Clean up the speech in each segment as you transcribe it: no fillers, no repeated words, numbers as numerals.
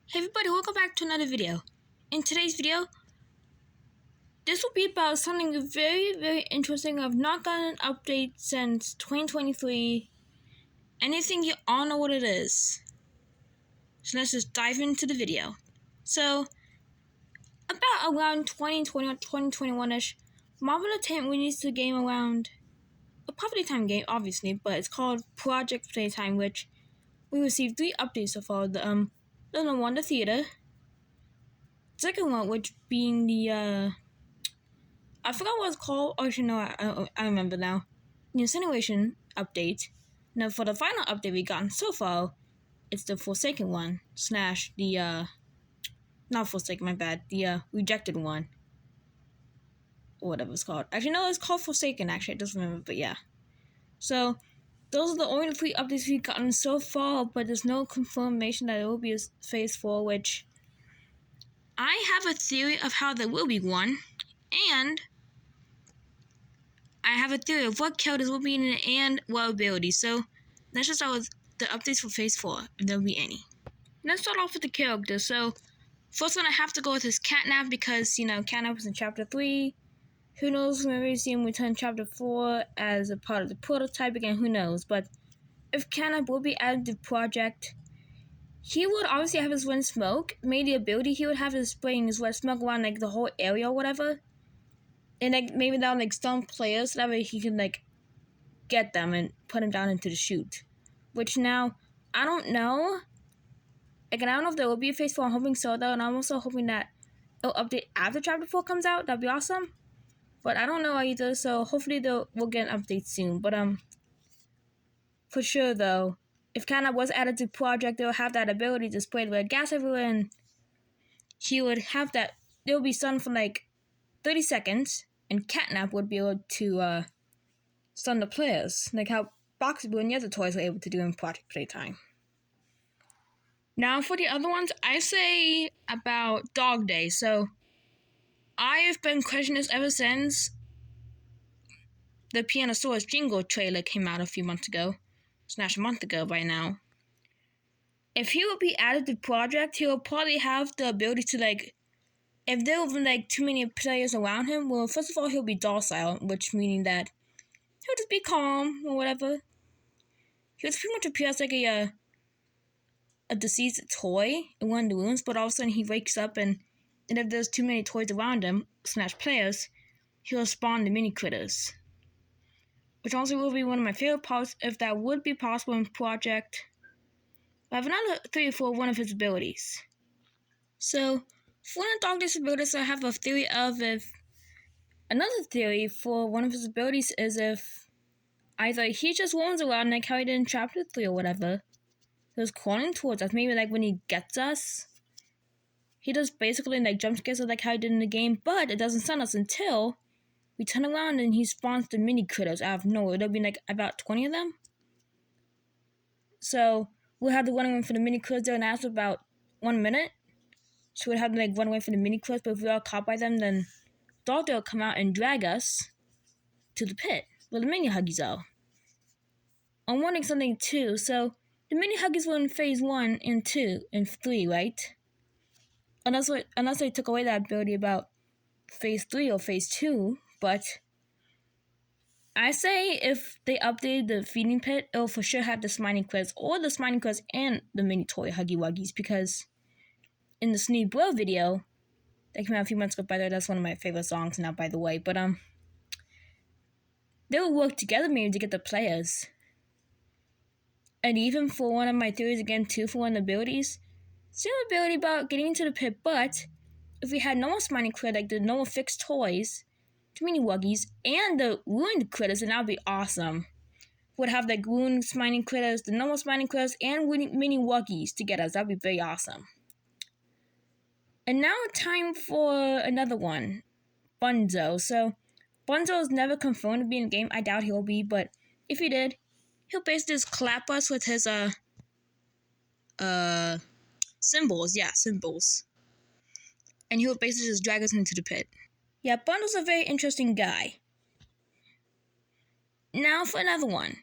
Hey everybody, welcome back to another video. In today's video, this will be about something very interesting. I've not gotten an update since 2023. Anything you all know what it is. So let's just dive into the video. So, about around 2020 or 2021-ish, Marvel Entertainment released a game around a Playtime game, obviously, but it's called Project Playtime, which we received 3 updates so far. The number one, the theater. Second one, which being the I forgot what it's called. Actually, no, I remember now. The Insinuation update. Now, for the final update we gotten so far, it's the Forsaken one / the not Forsaken, my bad. The Rejected one, or whatever it's called. Actually, no, it's called Forsaken. Actually, I just remember, but yeah. So those are the only 3 updates we've gotten so far, but there's no confirmation that it will be a Phase 4, which I have a theory of how there will be one, and I have a theory of what characters will be in it and what abilities. So let's just start with the updates for Phase 4, if there will be any. Let's start off with the characters. So first one I have to go with is Catnap because, Catnap was in Chapter 3. Who knows, maybe see him return Chapter 4 as a part of the prototype again, who knows. But if Catnap will be added to the project, he would obviously have his Red Smoke. Maybe the ability he would have is spraying his Red Smoke around the whole area or whatever. And maybe that would stun players so that way he can get them and put them down into the chute. Which now, I don't know. I don't know if there will be a Phase 4. I'm hoping so though, and I'm also hoping that it'll update after Chapter 4 comes out. That'd be awesome. But I don't know either, so hopefully we'll get an update soon. But for sure though, if Catnap was added to project, they'll have that ability to spray the gas everywhere, and he would have that. They'll be stunned for 30 seconds, and Catnap would be able to stun the players, like how Boxy Boo and the other toys were able to do in Project Playtime. Now for the other ones, I say about Dog Day. So I've been questioning this ever since the Pianosaurus Jingle trailer came out a few months ago. / a month ago by now. If he will be added to project, he'll probably have the ability to if there were too many players around him, well, first of all, he'll be docile, which meaning that he'll just be calm or whatever. He'll pretty much appear as a deceased toy in one of the rooms, but all of a sudden he wakes up and if there's too many toys around him / players, he'll spawn the mini critters. Which also will be one of my favorite parts if that would be possible in Project. I have another theory for one of his abilities. So, for one of Dog Day's abilities, I have a theory of another theory for one of his abilities is if either he just roams around how he did in Chapter 3 or whatever. He was crawling towards us. Maybe when he gets us, he does basically jump scares how he did in the game, but it doesn't stun us until we turn around and he spawns the mini critters out of nowhere. There'll be about 20 of them. So we'll have the running away for the mini critters there, and after about 1 minute, so we'll have to run away from the mini critters. But if we are caught by them, then Dog Day will come out and drag us to the pit where the mini huggies are. I'm wondering something too. So the mini huggies were in Phase 1 and 2 and 3, right? Unless they took away that ability about Phase 3 or Phase 2, but I say if they updated the feeding pit, it'll for sure have the Smiling Critters or the Smiling Critters and the mini toy Huggy Wuggies, because in the Sneak Bro video that came out a few months ago, by the way, that's one of my favorite songs now, by the way, but they will work together maybe to get the players. And even for one of my theories again too, for one of the abilities, same ability about getting into the pit, but if we had normal Smiling Critter, the normal fixed toys, the mini Wuggies, and the ruined critters, and that would be awesome. Would have the ruined Smiling Critters, the normal Smiling Critters, and mini Wuggies to get us. That would be very awesome. And now time for another one, Bunzo. So Bunzo is never confirmed to be in the game. I doubt he'll be, but if he did, he'll basically just clap us with his symbols. Yeah, symbols. And he'll basically just drag us into the pit. Yeah, Bundle's a very interesting guy. Now for another one.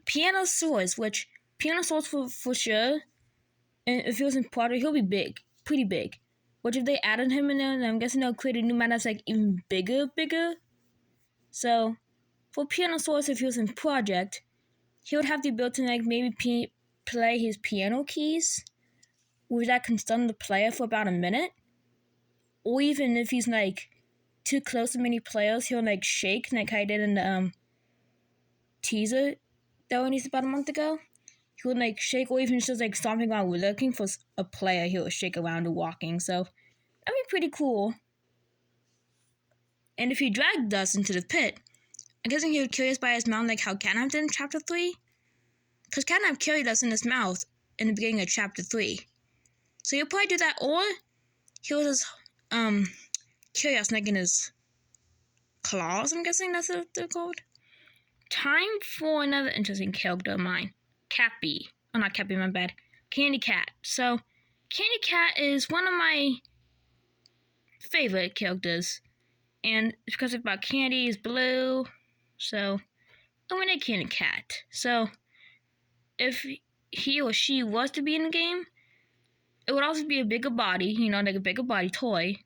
Pianosaurus, which Pianosaurus for sure. And if he was in Project, he'll be big, pretty big. Which if they added him in there, then I'm guessing they'll create a new map that's like even bigger. So for Pianosaurus, if he was in Project, he would have the ability to like maybe play his piano keys, which that can stun the player for about a minute. Or even if he's like too close to many players, he'll like shake like I did in the teaser that we released about a month ago. He would like shake, or even just like stomping around looking for a player. He would shake around and walking. So that'd be pretty cool. And if he dragged us into the pit, I'm guessing he would carry us by his mouth like how Catnap did in Chapter 3. Because Catnap carried us in his mouth in the beginning of Chapter 3. So he'll probably do that, or he'll just carry us like in his claws, I'm guessing that's what they're called. Time for another interesting character of mine. Cappy. Oh, not Cappy, my bad. Candy Cat. So, Candy Cat is one of my favorite characters. And it's because it's about candy, is blue. So, I'm gonna Candy Cat. So, if he or she was to be in the game, it would also be a bigger body, like a bigger body toy.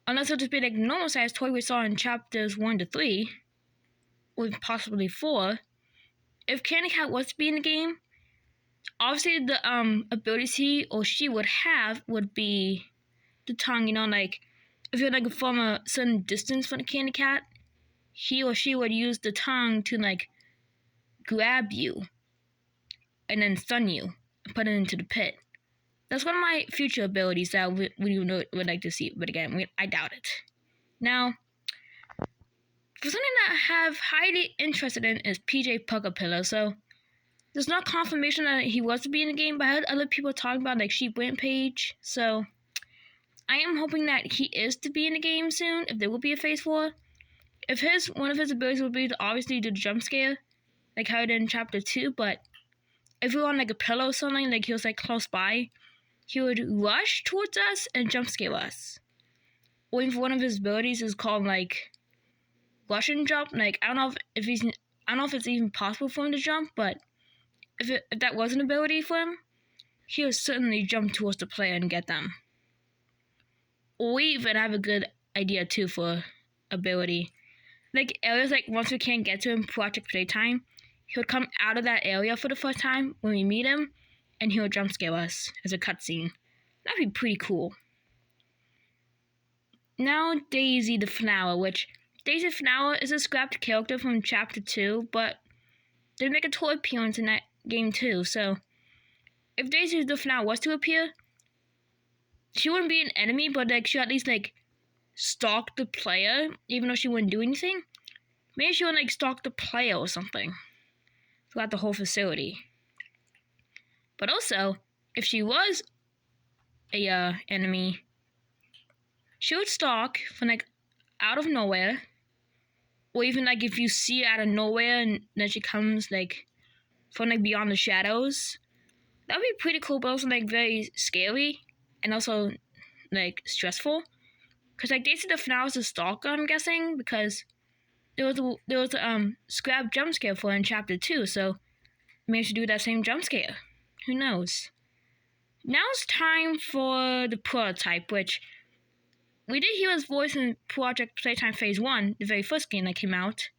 Unless it would just be like a normal size toy we saw in chapters 1 to 3, or possibly 4. If Candy Cat was to be in the game, obviously the abilities he or she would have would be the tongue, like if you're like from a certain distance from the Candy Cat, he or she would use the tongue to like grab you and then stun you and put it into the pit. That's one of my future abilities that we would like to see, but again, I doubt it. Now, for something that I have highly interested in is PJ Puckapillow. So there's no confirmation that he was to be in the game, but I heard other people talking about like Sheep Rampage. So I am hoping that he is to be in the game soon, if there will be a Phase 4. If one of his abilities would be to obviously do the jump scare, like how he did in Chapter 2, but if we were on like a pillow or something, like he was like close by, he would rush towards us and jump scare us. Or if one of his abilities is called like Russian jump, like I don't know if it's even possible for him to jump, but if that was an ability for him, he would certainly jump towards the player and get them. Or even have a good idea too for ability. Like areas like once we can't get to him, Project Playtime, he would come out of that area for the first time when we meet him, and he would jump scare us as a cutscene. That'd be pretty cool. Now Daisy the Flower, which Daisy Flower is a scrapped character from Chapter 2, but they make a toy appearance in that game too, so if Daisy the Flower was to appear, she wouldn't be an enemy, but like she'll at least like stalk the player, even though she wouldn't do anything. Maybe she would like stalk the player or something throughout the whole facility. But also, if she was a enemy, she would stalk from like out of nowhere, or even like if you see her out of nowhere and then she comes like from like beyond the shadows. That would be pretty cool, but also like very scary and also like stressful. Cause like Daisy the Flower is a stalker, I'm guessing, because there was a scrap jump scare for her in Chapter 2, so maybe she do that same jump scare. Who knows? Now it's time for the prototype, which we did hear his voice in Project Playtime Phase 1, the very first game that came out.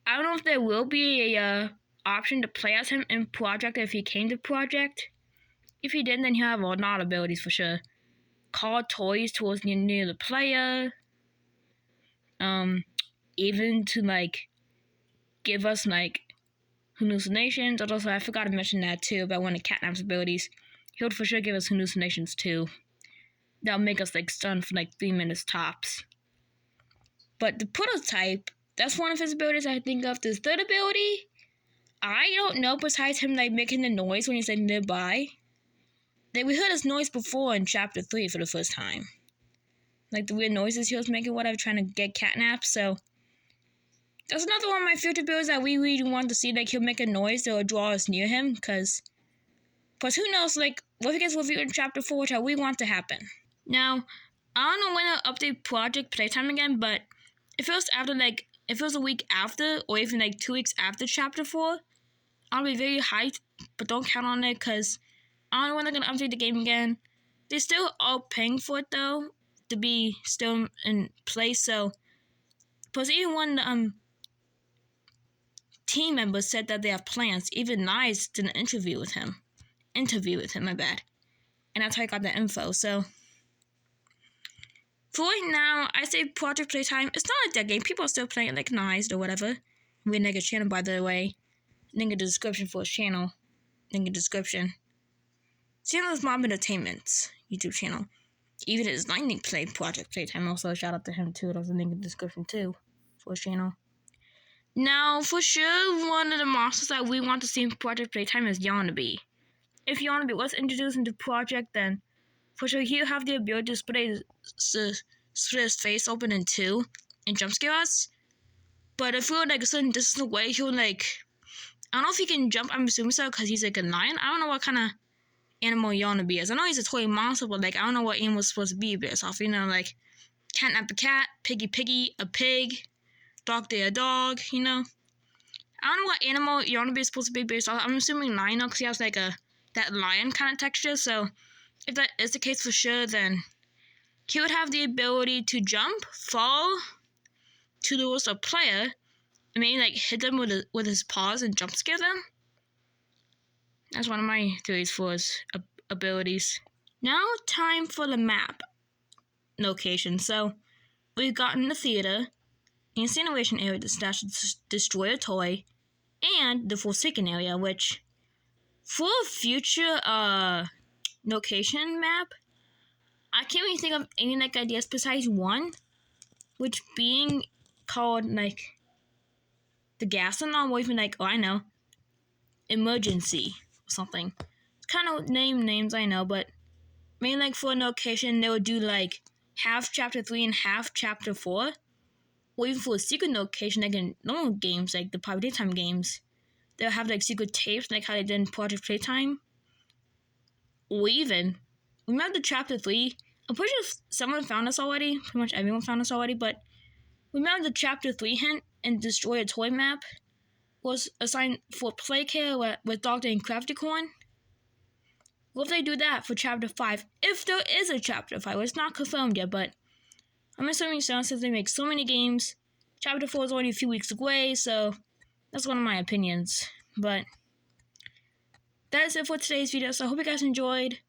I don't know if there will be a option to play as him in Project if he came to Project. If he did, then he'll have a lot of abilities for sure. Call toys towards near the player. Even to like give us like hallucinations. Also, I forgot to mention that too about one of Catnap's abilities. He would for sure give us hallucinations too. That'll make us like stunned for like 3 minutes tops. But the prototype, that's one of his abilities I think of. This third ability, I don't know besides him like making the noise when he's like nearby. Like we heard his noise before in Chapter 3 for the first time. Like the weird noises he was making, whatever, trying to get Catnap, so that's another one of my future abilities that we really want to see. Like he'll make a noise that will draw us near him, because who knows, like what if he gets revealed in Chapter 4, which we want to happen. Now, I don't know when they'll update Project Playtime again, but if it was a week after, or even like 2 weeks after Chapter 4, I'll be very hyped, but don't count on it, because I don't know when they're gonna update the game again. They're still all paying for it though, to be still in place. So, plus even when team members said that they have plans, even Nice did an interview with him, my bad, and that's how I got the info. So, for right now, I say Project Playtime. It's not a dead game. People are still playing it like Nice or whatever. We link a channel, by the way. Link in the description for his channel. Link in the description. Channel is Mob Entertainment's YouTube channel. Even his Lightning Play Project Playtime. Also, shout out to him too. There's a link in the description too for his channel. Now, for sure, one of the monsters that we want to see in Project Playtime is Yawnabe. If Yawnabe was introduced into Project, then for sure he'll have the ability to split his face open in two and jump scare us. But if we were like a certain distance away, he'll like, I don't know if he can jump. I'm assuming so because he's like a lion. I don't know what kind of animal Yawnabe is. I know he's a toy monster, but like I don't know what animal's supposed to be based off. You know, like catnap a cat, piggy a pig, dog day a dog. You know, I don't know what animal Yawnabe is supposed to be based off. I'm assuming lion because he has like that lion kind of texture. So if that is the case for sure, then he would have the ability to jump, fall towards a player, and maybe like hit them with his paws and jump scare them. That's one of my theories for his abilities. Now, time for the map location. So, we've gotten the theater, the incineration area to destroy a toy, and the Forsaken area, which, for a future location map, I can't really think of any like ideas besides one, which being called like the gas alarm, or even like, oh, I know, emergency or something. It's kind of names I know, but maybe like for a location they would do like half chapter 3 and half chapter 4, or even for a secret location like in normal games like the Playtime games, they'll have like secret tapes like how they did in Project Playtime. Or even remember the chapter 3. I'm pretty sure someone found this already. Pretty much everyone found this already, but remember the chapter 3 hint in Destroy a Toy map was assigned for play care with Dr. and Crafticorn? What if they do that for chapter 5? If there is a chapter 5, it's not confirmed yet, but I'm assuming so since they make so many games. Chapter 4 is already a few weeks away, so that's one of my opinions. But that is it for today's video, so I hope you guys enjoyed.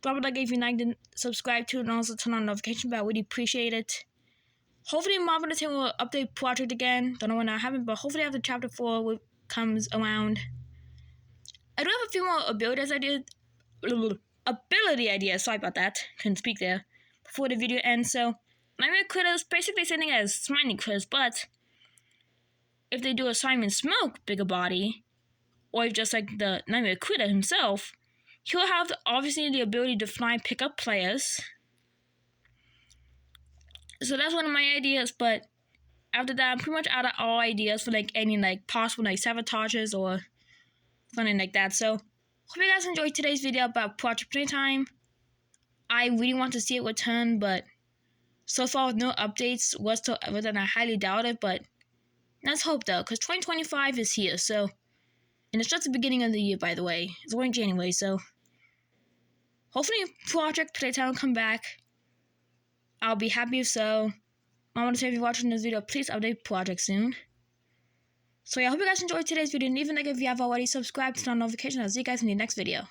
Drop a like if you liked it, subscribe to it, and also turn on the notification bell. I really appreciate it. Hopefully Mob Entertainment will update Project again. Don't know when that happens, but hopefully after chapter 4 comes around. I do have a few more ability ideas, sorry about that, couldn't speak there, before the video ends. So, Nightmare Critters, basically same thing as Smiley Critters, but if they do a Simon Smoke bigger body, or if just like the Nightmare Critter himself, he'll have obviously the ability to fly and pick up players. So that's one of my ideas, but after that, I'm pretty much out of all ideas for like any like possible like sabotages or something like that. So, hope you guys enjoyed today's video about Project Playtime. I really want to see it return, but so far with no updates whatsoever, then I highly doubt it. But let's hope though, because 2025 is here. So, and it's just the beginning of the year, by the way. It's only January, so hopefully Project Playtime will come back. I'll be happy if so. I want to say if you're watching this video, please update Project soon. So yeah, I hope you guys enjoyed today's video, and even like if you have already subscribed, turn on notifications. I'll see you guys in the next video.